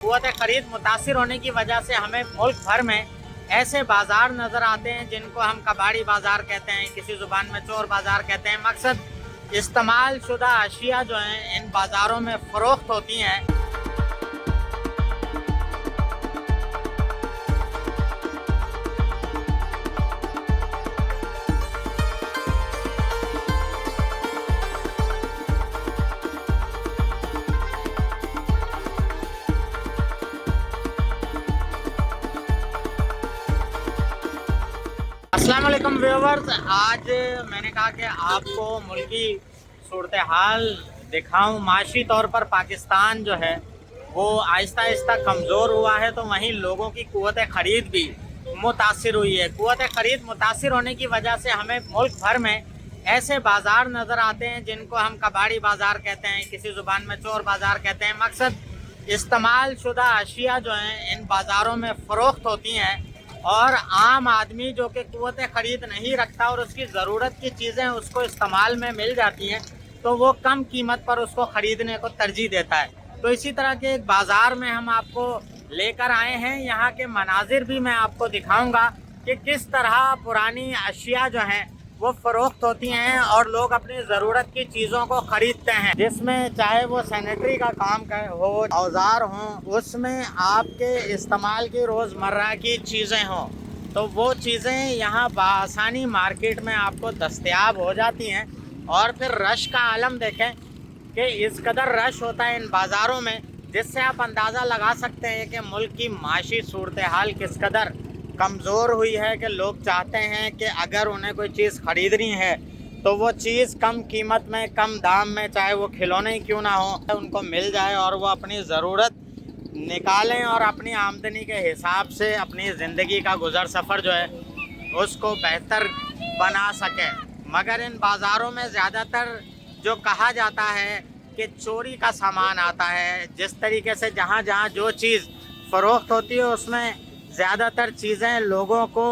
कुव्वत खरीद मुतासिर होने की वजह से हमें मुल्क भर में ऐसे बाजार नज़र आते हैं जिनको हम कबाड़ी बाजार कहते हैं, किसी ज़ुबान में चोर बाजार कहते हैं। मकसद इस्तेमाल शुदा अशिया जो हैं इन बाज़ारों में फ़रोख्त होती हैं। अस्सलाम वालेकुम व्यूअर्स, आज मैंने कहा कि आपको मुल्की सूरत हाल दिखाऊं। माशी तौर पर पाकिस्तान जो है वो आहिस्ता आहिस्ता कमज़ोर हुआ है, तो वहीं लोगों की कुव्वत ख़रीद भी मुतासिर हुई है। कुव्वत ख़रीद मुतासिर होने की वजह से हमें मुल्क भर में ऐसे बाज़ार नज़र आते हैं जिनको हम कबाड़ी बाज़ार कहते हैं, किसी ज़ुबान में चोर बाज़ार कहते हैं। मकसद इस्तेमाल शुदा अशिया जो हैं इन बाज़ारों में फ़रोख्त होती हैं और आम आदमी जो कि कुव्वत ख़रीद नहीं रखता और उसकी ज़रूरत की चीज़ें उसको इस्तेमाल में मिल जाती हैं, तो वो कम कीमत पर उसको ख़रीदने को तरजीह देता है। तो इसी तरह के एक बाज़ार में हम आपको लेकर आए हैं। यहाँ के मनाजिर भी मैं आपको दिखाऊंगा कि किस तरह पुरानी अशिया जो हैं वो फ़रोख्त होती हैं और लोग अपनी ज़रूरत की चीज़ों को ख़रीदते हैं, जिसमें चाहे वो सैनिटरी का काम हो, औजार हों, उसमें आपके इस्तेमाल की रोज़मर्रा की चीज़ें हों, तो वो चीज़ें यहाँ बआसानी मार्केट में आपको दस्तयाब हो जाती हैं। और फिर रश का आलम देखें कि इस कदर रश होता है इन बाज़ारों में, जिससे आप अंदाज़ा लगा सकते हैं कि मुल्क की माशी सूरत हाल किस कदर कमज़ोर हुई है कि लोग चाहते हैं कि अगर उन्हें कोई चीज़ ख़रीदनी है तो वो चीज़ कम कीमत में, कम दाम में, चाहे वो खिलौने ही क्यों ना हो, उनको मिल जाए और वो अपनी ज़रूरत निकालें और अपनी आमदनी के हिसाब से अपनी ज़िंदगी का गुज़र सफ़र जो है उसको बेहतर बना सकें। मगर इन बाज़ारों में ज़्यादातर जो कहा जाता है कि चोरी का सामान आता है, जिस तरीके से जहाँ जहाँ जो चीज़ फ़रोख्त होती है उसमें ज़्यादातर चीज़ें लोगों को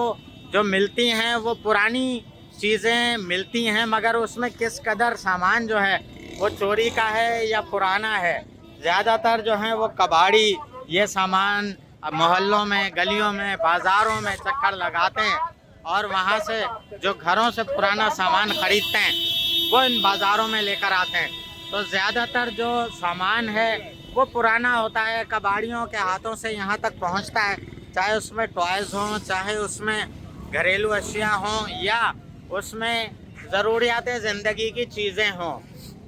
जो मिलती हैं वो पुरानी चीज़ें मिलती हैं, मगर उसमें किस कदर सामान जो है वो चोरी का है या पुराना है। ज़्यादातर जो है वो कबाड़ी ये सामान मोहल्लों में, गलियों में, बाज़ारों में चक्कर लगाते हैं और वहाँ से जो घरों से पुराना सामान ख़रीदते हैं वो इन बाज़ारों में लेकर आते हैं। तो ज़्यादातर जो सामान है वो पुराना होता है, कबाड़ियों के हाथों से यहाँ तक पहुँचता है, चाहे उसमें टॉयज़ हों, चाहे उसमें घरेलू अशिया हों या उसमें ज़रूरियात ज़िंदगी की चीज़ें हों।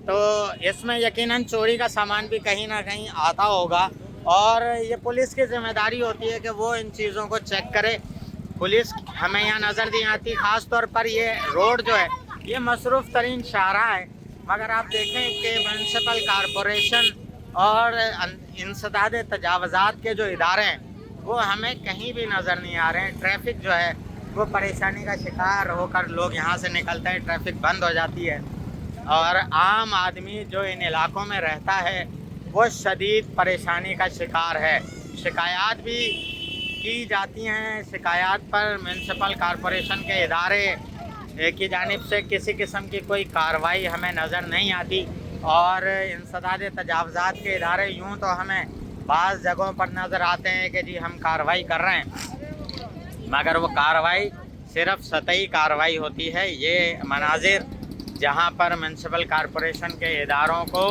तो इसमें यकीनन चोरी का सामान भी कहीं ना कहीं आता होगा और ये पुलिस की ज़िम्मेदारी होती है कि वो इन चीज़ों को चेक करे। पुलिस हमें यहाँ नज़र नहीं आती। ख़ास तौर पर ये रोड जो है ये मसरूफ़ तरीन शाहराह है, मगर आप देखें कि म्यूनसिपल कॉरपोरेशन और इंसदाद तजावज़ात के जो इदारे हैं वो हमें कहीं भी नज़र नहीं आ रहे हैं। ट्रैफिक जो है वो परेशानी का शिकार होकर लोग यहाँ से निकलते हैं, ट्रैफिक बंद हो जाती है और आम आदमी जो इन इलाकों में रहता है वो शदीद परेशानी का शिकार है। शिकायत भी की जाती हैं, शिकायत पर म्यूनसिपल कॉरपोरेशन के इदारे की जानिब से किसी किस्म की कोई कार्रवाई हमें नज़र नहीं आती और इंसदाद तजावज़ात के इदारे यूँ तो हमें बाज़ जगहों पर नज़र आते हैं कि जी हम कार्रवाई कर रहे हैं, मगर वो कार्रवाई सिर्फ सतही कार्रवाई होती है। ये मनाजिर जहाँ पर म्यूनसिपल कॉरपोरेशन के इदारों को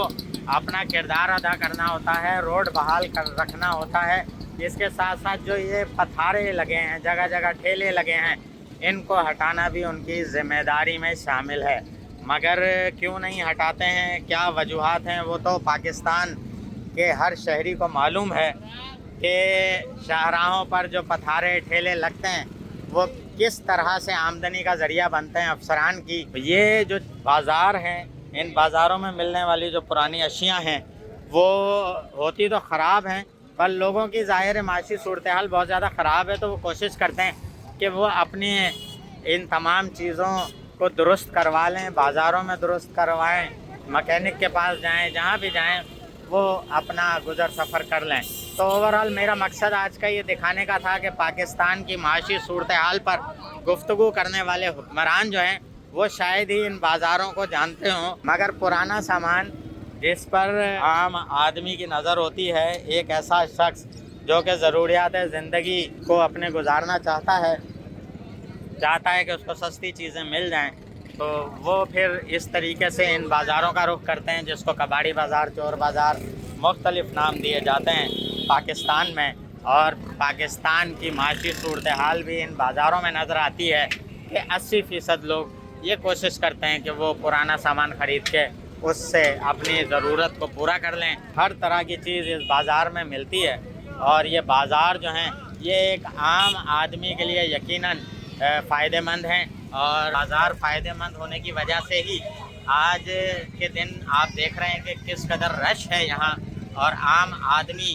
अपना किरदार अदा करना होता है, रोड बहाल कर रखना होता है, इसके साथ साथ जो ये पथारे लगे हैं, जगह जगह ठेले लगे हैं, इनको हटाना भी उनकी ज़िम्मेदारी में शामिल है। मगर क्यों नहीं हटाते हैं, क्या वजूहात हैं, वो तो पाकिस्तान कि हर शहरी को मालूम है कि शाहराहों पर जो पथारे ठेले लगते हैं वो किस तरह से आमदनी का ज़रिया बनते हैं अफसरान की। ये जो बाज़ार हैं, इन बाज़ारों में मिलने वाली जो पुरानी अशियाँ हैं वो होती तो ख़राब हैं, पर लोगों की ज़ाहिर माशी सूरत हाल बहुत ज़्यादा ख़राब है, तो वो कोशिश करते हैं कि वो अपनी इन तमाम चीज़ों को दुरुस्त करवा लें, बाज़ारों में दुरुस्त करवाएँ, मकैनिक के पास जाएँ, जहाँ भी जाएँ वो अपना गुज़र सफ़र कर लें। तो ओवरऑल मेरा मकसद आज का ये दिखाने का था कि पाकिस्तान की माशी सूरत हाल पर गुफ्तगू करने वाले हुक्मरान जो हैं वो शायद ही इन बाज़ारों को जानते हों, मगर पुराना सामान جس پر عام آدمی کی نظر ہوتی ہے. ایک ایسا شخص جو کہ ضروریات زندگی کو اپنے گزارنا چاہتا ہے کہ اس کو سستی چیزیں مل جائیں، تو وہ پھر اس طریقے سے ان بازاروں کا رخ کرتے ہیں، جس کو کباڑی بازار، چور بازار، مختلف نام دیے جاتے ہیں پاکستان میں. اور پاکستان کی معاشی صورتحال بھی ان بازاروں میں نظر آتی ہے کہ 80% لوگ یہ کوشش کرتے ہیں کہ وہ پرانا سامان خرید کے اس سے اپنی ضرورت کو پورا کر لیں. ہر طرح کی چیز اس بازار میں ملتی ہے، اور یہ بازار جو ہیں یہ ایک عام آدمی کے لیے یقیناً فائدہ مند ہیں. اور بازار فائدہ مند ہونے کی وجہ سے ہی آج کے دن آپ دیکھ رہے ہیں کہ کس قدر رش ہے یہاں، اور عام آدمی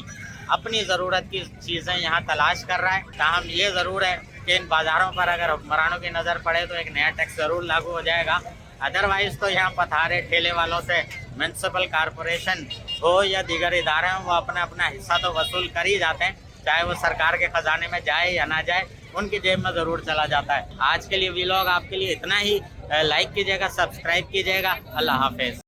اپنی ضرورت کی چیزیں یہاں تلاش کر رہا ہے. تاہم یہ ضرور ہے کہ ان بازاروں پر اگر حکمرانوں کی نظر پڑے تو ایک نیا ٹیکس ضرور لاگو ہو جائے گا. ادروائز تو یہاں پتھارے ٹھیلے والوں سے میونسپل کارپوریشن ہو یا دیگر ادارے ہوں، وہ اپنا اپنا حصہ تو وصول کر ہی جاتے ہیں، چاہے وہ سرکار کے خزانے میں جائے یا نہ جائے، ان کی جیب میں ضرور چلا جاتا ہے. آج کے لیے ویلاگ آپ کے لیے اتنا ہی. لائک کیجیے گا، سبسکرائب کیجیے گا. اللہ حافظ.